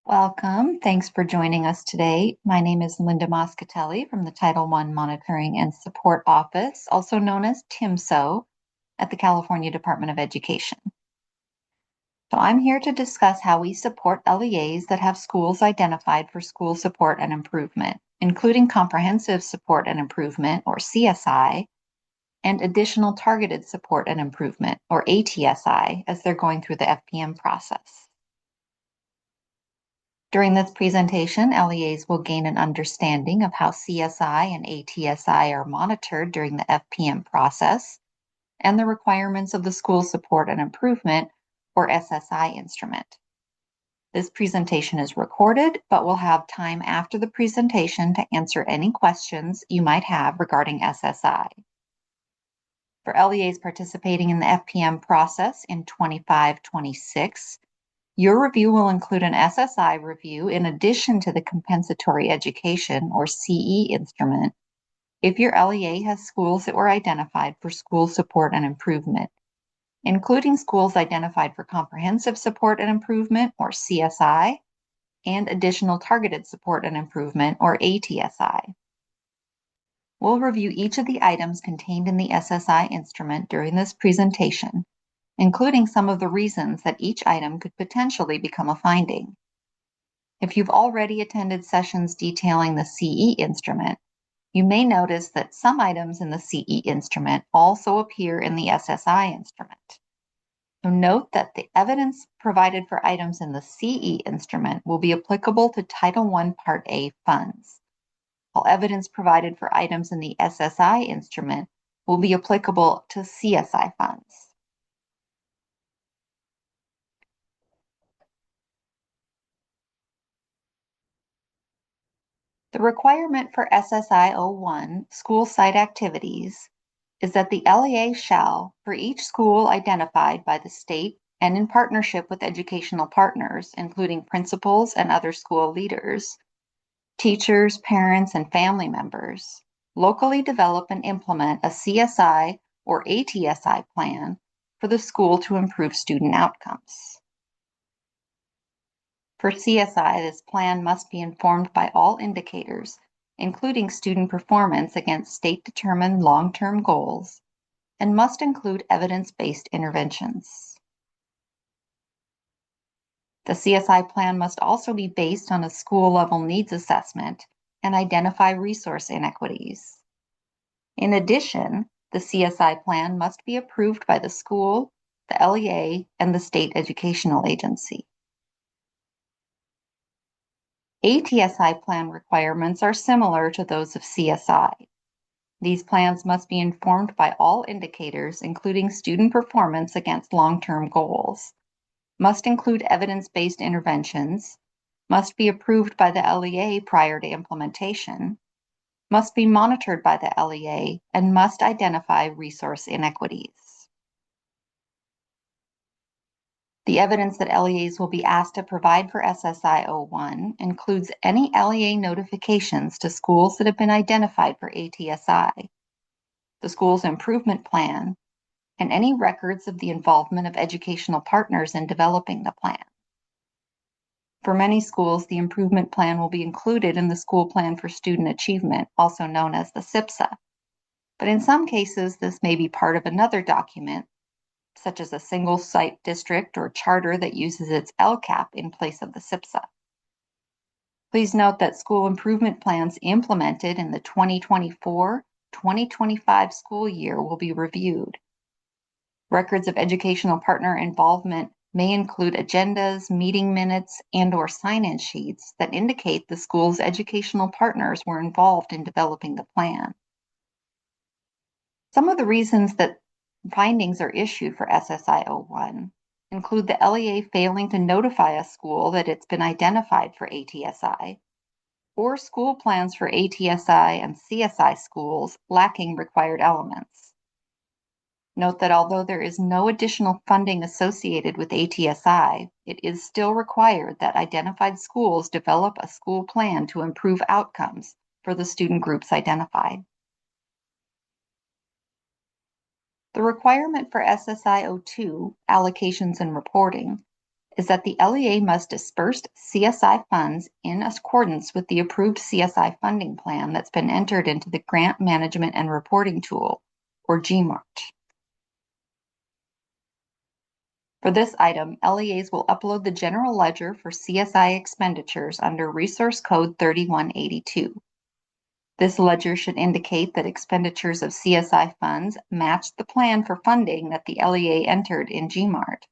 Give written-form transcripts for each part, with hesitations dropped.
Welcome. Thanks for joining us today. My name is Linda Moscatelli from the Title I Monitoring and Support Office, also known as TIMSO, at the California Department of Education. So I'm here to discuss how we support LEAs that have schools identified for school support and improvement, including comprehensive support and improvement, or CSI, and additional targeted support and improvement, or ATSI, as they're going through the FPM process. During this presentation, LEAs will gain an understanding of how CSI and ATSI are monitored during the FPM process and the requirements of the School Support and Improvement, or SSI instrument. This presentation is recorded, but we'll have time after the presentation to answer any questions you might have regarding SSI. For LEAs participating in the FPM process in 25-26, your review will include an SSI review in addition to the Compensatory Education, or CE instrument, if your LEA has schools that were identified for school support and improvement, including schools identified for comprehensive support and improvement, or CSI, and additional targeted support and improvement, or ATSI. We'll review each of the items contained in the SSI instrument during this presentation, including some of the reasons that each item could potentially become a finding. If you've already attended sessions detailing the CE instrument, you may notice that some items in the CE instrument also appear in the SSI instrument. So note that the evidence provided for items in the CE instrument will be applicable to Title I Part A funds, while evidence provided for items in the SSI instrument will be applicable to CSI funds. The requirement for SSI 01 school site activities is that the LEA shall, for each school identified by the state and in partnership with educational partners, including principals and other school leaders, teachers, parents, and family members, locally develop and implement a CSI or ATSI plan for the school to improve student outcomes. For CSI, this plan must be informed by all indicators, including student performance against state-determined long-term goals, and must include evidence-based interventions. The CSI plan must also be based on a school-level needs assessment and identify resource inequities. In addition, the CSI plan must be approved by the school, the LEA, and the state educational agency. ATSI plan requirements are similar to those of CSI. These plans must be informed by all indicators, including student performance against long-term goals, must include evidence-based interventions, must be approved by the LEA prior to implementation, must be monitored by the LEA, and must identify resource inequities. The evidence that LEAs will be asked to provide for SSI 01 includes any LEA notifications to schools that have been identified for ATSI, the school's improvement plan, and any records of the involvement of educational partners in developing the plan. For many schools, the improvement plan will be included in the school plan for student achievement, also known as the SIPSA. But in some cases, this may be part of another document, such as a single site district or charter that uses its LCAP in place of the SIPSA. Please note that school improvement plans implemented in the 2024-2025 school year will be reviewed. Records of educational partner involvement may include agendas, meeting minutes, and/or sign-in sheets that indicate the school's educational partners were involved in developing the plan. Some of the reasons that findings are issued for SSI 01 include the LEA failing to notify a school that it's been identified for ATSI, or school plans for ATSI and CSI schools lacking required elements. Note that although there is no additional funding associated with ATSI, it is still required that identified schools develop a school plan to improve outcomes for the student groups identified. The requirement for SSI 02, allocations and reporting, is that the LEA must disperse CSI funds in accordance with the approved CSI funding plan that's been entered into the Grant Management and Reporting Tool, or GMART. For this item, LEAs will upload the general ledger for CSI expenditures under Resource Code 3182. This ledger should indicate that expenditures of CSI funds matched the plan for funding that the LEA entered in GMART.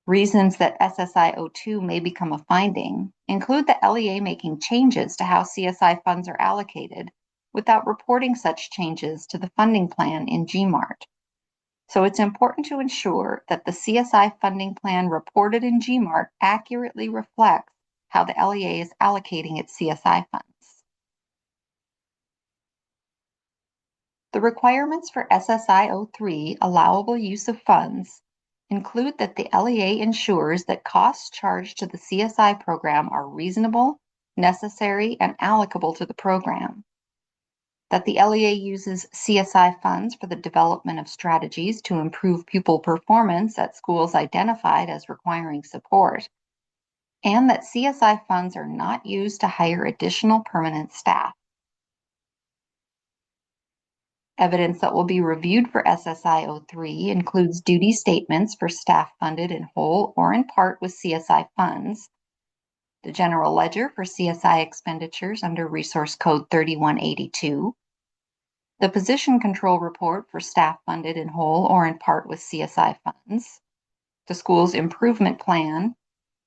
Reasons that SSI 02 may become a finding include the LEA making changes to how CSI funds are allocated without reporting such changes to the funding plan in GMART. So it's important to ensure that the CSI funding plan reported in GMART accurately reflects how the LEA is allocating its CSI funds. The requirements for SSI 03 allowable use of funds include that the LEA ensures that costs charged to the CSI program are reasonable, necessary, and allocable to the program. That the LEA uses CSI funds for the development of strategies to improve pupil performance at schools identified as requiring support, and that CSI funds are not used to hire additional permanent staff. Evidence that will be reviewed for SSI 03 includes duty statements for staff funded in whole or in part with CSI funds, the general ledger for CSI expenditures under Resource Code 3182, the position control report for staff funded in whole or in part with CSI funds, the school's improvement plan,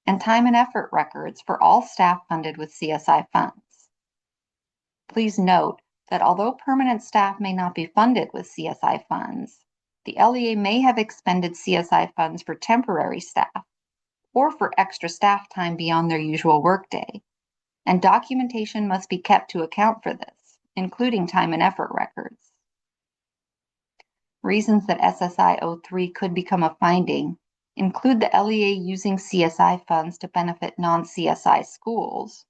and time and effort records for all staff funded with CSI funds. Please note that although permanent staff may not be funded with CSI funds, the LEA may have expended CSI funds for temporary staff or for extra staff time beyond their usual workday, and documentation must be kept to account for this, including time and effort records. Reasons that SSI 03 could become a finding include the LEA using CSI funds to benefit non-CSI schools,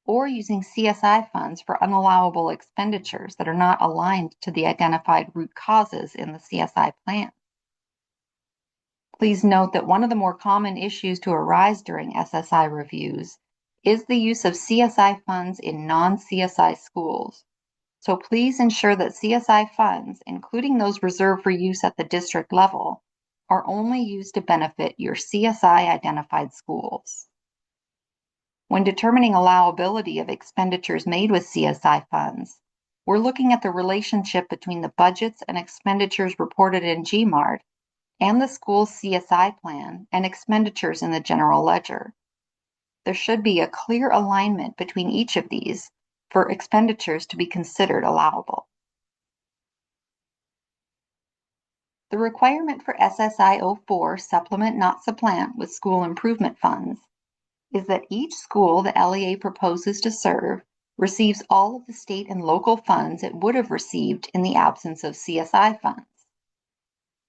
or using CSI funds for unallowable expenditures that are not aligned to the identified root causes in the CSI plan. Please note that one of the more common issues to arise during SSI reviews is the use of CSI funds in non-CSI schools. So please ensure that CSI funds, including those reserved for use at the district level, are only used to benefit your CSI identified schools. When determining allowability of expenditures made with CSI funds, we're looking at the relationship between the budgets and expenditures reported in GMART and the school's CSI plan and expenditures in the general ledger. There should be a clear alignment between each of these for expenditures to be considered allowable. The requirement for SSI 04 supplement not supplant with school improvement funds is that each school the LEA proposes to serve receives all of the state and local funds it would have received in the absence of CSI funds.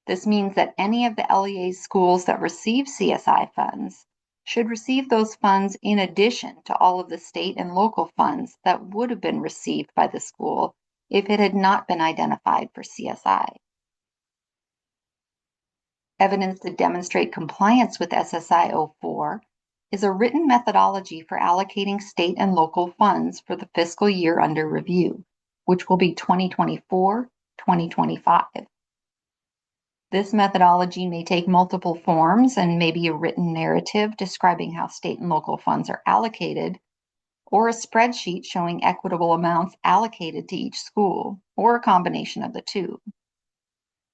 This means that any of the LEA's schools that receive CSI funds should receive those funds in addition to all of the state and local funds that would have been received by the school if it had not been identified for CSI. Evidence to demonstrate compliance with SSI 04 is a written methodology for allocating state and local funds for the fiscal year under review, which will be 2024-2025. This methodology may take multiple forms and may be a written narrative describing how state and local funds are allocated, or a spreadsheet showing equitable amounts allocated to each school, or a combination of the two.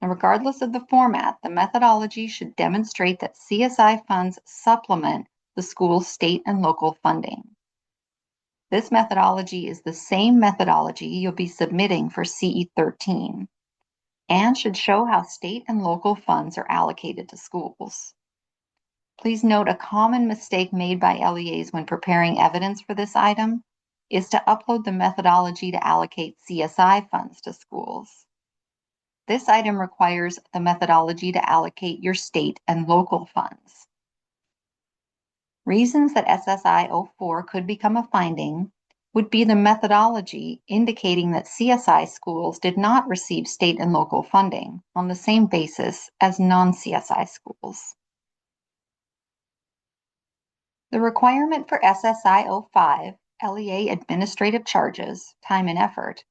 And regardless of the format, the methodology should demonstrate that CSI funds supplement the school's state and local funding. This methodology is the same methodology you'll be submitting for CE 13 and should show how state and local funds are allocated to schools. Please note a common mistake made by LEAs when preparing evidence for this item is to upload the methodology to allocate CSI funds to schools. This item requires the methodology to allocate your state and local funds. Reasons that SSI 04 could become a finding would be the methodology indicating that CSI schools did not receive state and local funding on the same basis as non-CSI schools. The requirement for SSI 05, LEA administrative charges, time and effort,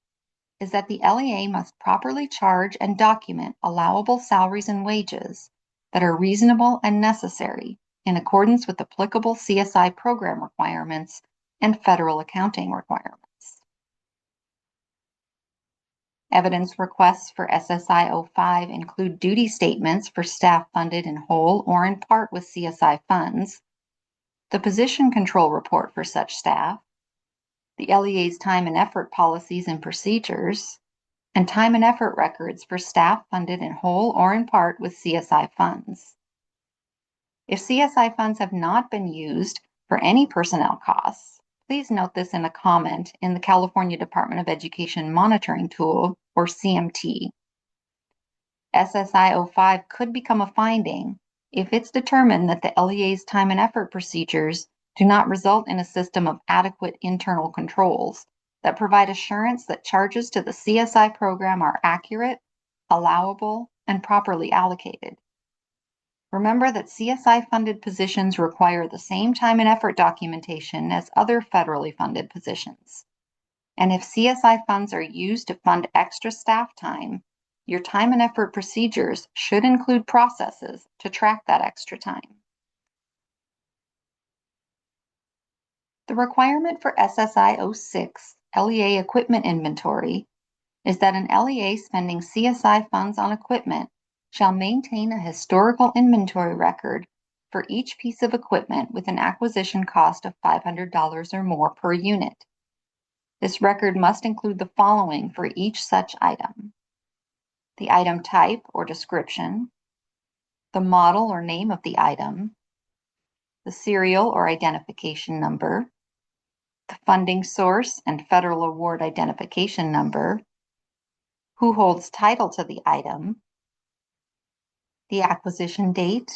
is that the LEA must properly charge and document allowable salaries and wages that are reasonable and necessary in accordance with applicable CSI program requirements and federal accounting requirements. Evidence requests for SSI 05 include duty statements for staff funded in whole or in part with CSI funds, the position control report for such staff, the LEA's time and effort policies and procedures, and time and effort records for staff funded in whole or in part with CSI funds. If CSI funds have not been used for any personnel costs, please note this in a comment in the California Department of Education Monitoring Tool, or CMT. SSI 05 could become a finding if it's determined that the LEA's time and effort procedures do not result in a system of adequate internal controls that provide assurance that charges to the CSI program are accurate, allowable, and properly allocated. Remember that CSI-funded positions require the same time and effort documentation as other federally funded positions. And if CSI funds are used to fund extra staff time, your time and effort procedures should include processes to track that extra time. The requirement for SSI 06 LEA equipment inventory is that an LEA spending CSI funds on equipment shall maintain a historical inventory record for each piece of equipment with an acquisition cost of $500 or more per unit. This record must include the following for each such item: the item type or description, the model or name of the item, the serial or identification number, the funding source and federal award identification number, who holds title to the item, the acquisition date,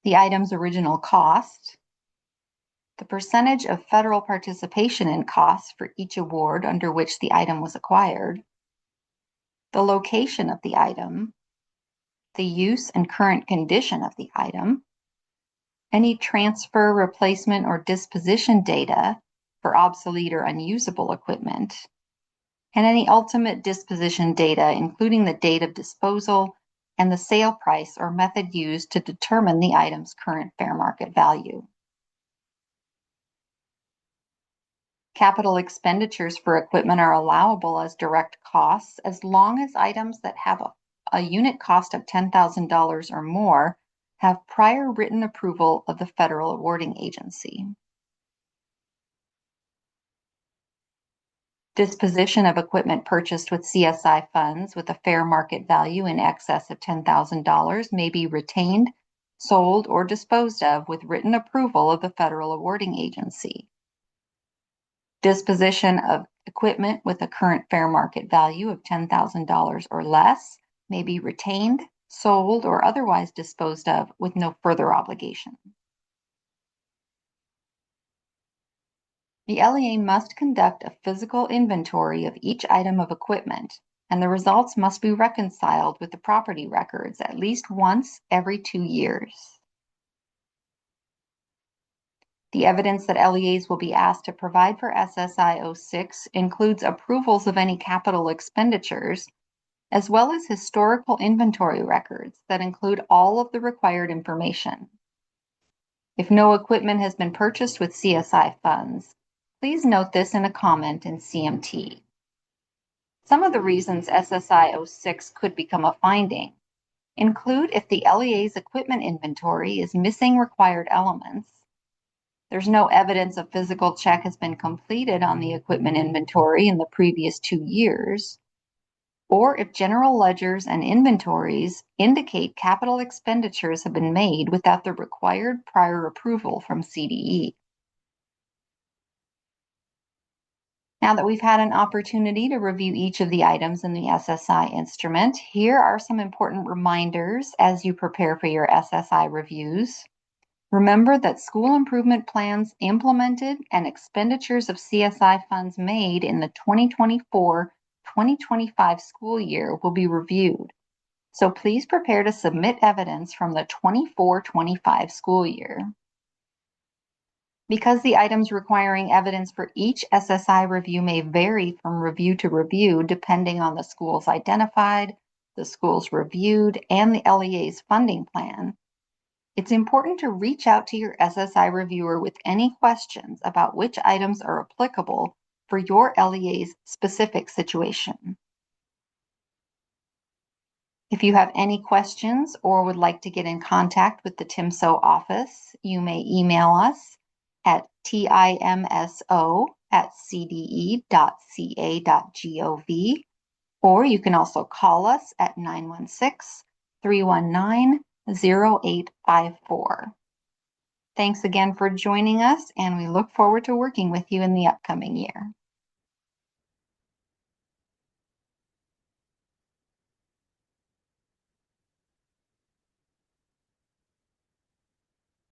the item's original cost, the percentage of federal participation in costs for each award under which the item was acquired, the location of the item, the use and current condition of the item, any transfer, replacement, or disposition data for obsolete or unusable equipment, and any ultimate disposition data, including the date of disposal and the sale price or method used to determine the item's current fair market value. Capital expenditures for equipment are allowable as direct costs as long as items that have a unit cost of $10,000 or more have prior written approval of the federal awarding agency. Disposition of equipment purchased with CSI funds with a fair market value in excess of $10,000 may be retained, sold, or disposed of with written approval of the federal awarding agency. Disposition of equipment with a current fair market value of $10,000 or less may be retained, sold, or otherwise disposed of with no further obligation. The LEA must conduct a physical inventory of each item of equipment, and the results must be reconciled with the property records at least once every 2 years. The evidence that LEAs will be asked to provide for SSI 06 includes approvals of any capital expenditures, as well as historical inventory records that include all of the required information. If no equipment has been purchased with CSI funds, please note this in a comment in CMT. Some of the reasons SSI 06 could become a finding include if the LEA's equipment inventory is missing required elements, there's no evidence a physical check has been completed on the equipment inventory in the previous 2 years, or if general ledgers and inventories indicate capital expenditures have been made without the required prior approval from CDE. Now that we've had an opportunity to review each of the items in the SSI instrument, here are some important reminders as you prepare for your SSI reviews. Remember that school improvement plans implemented and expenditures of CSI funds made in the 2024-2025 school year will be reviewed. So please prepare to submit evidence from the 24-25 school year. Because the items requiring evidence for each SSI review may vary from review to review depending on the schools identified, the schools reviewed, and the LEA's funding plan, it's important to reach out to your SSI reviewer with any questions about which items are applicable for your LEA's specific situation. If you have any questions or would like to get in contact with the TIMSO office, you may email us at timso@cde.ca.gov, or you can also call us at 916-319-0854. Thanks again for joining us, and we look forward to working with you in the upcoming year.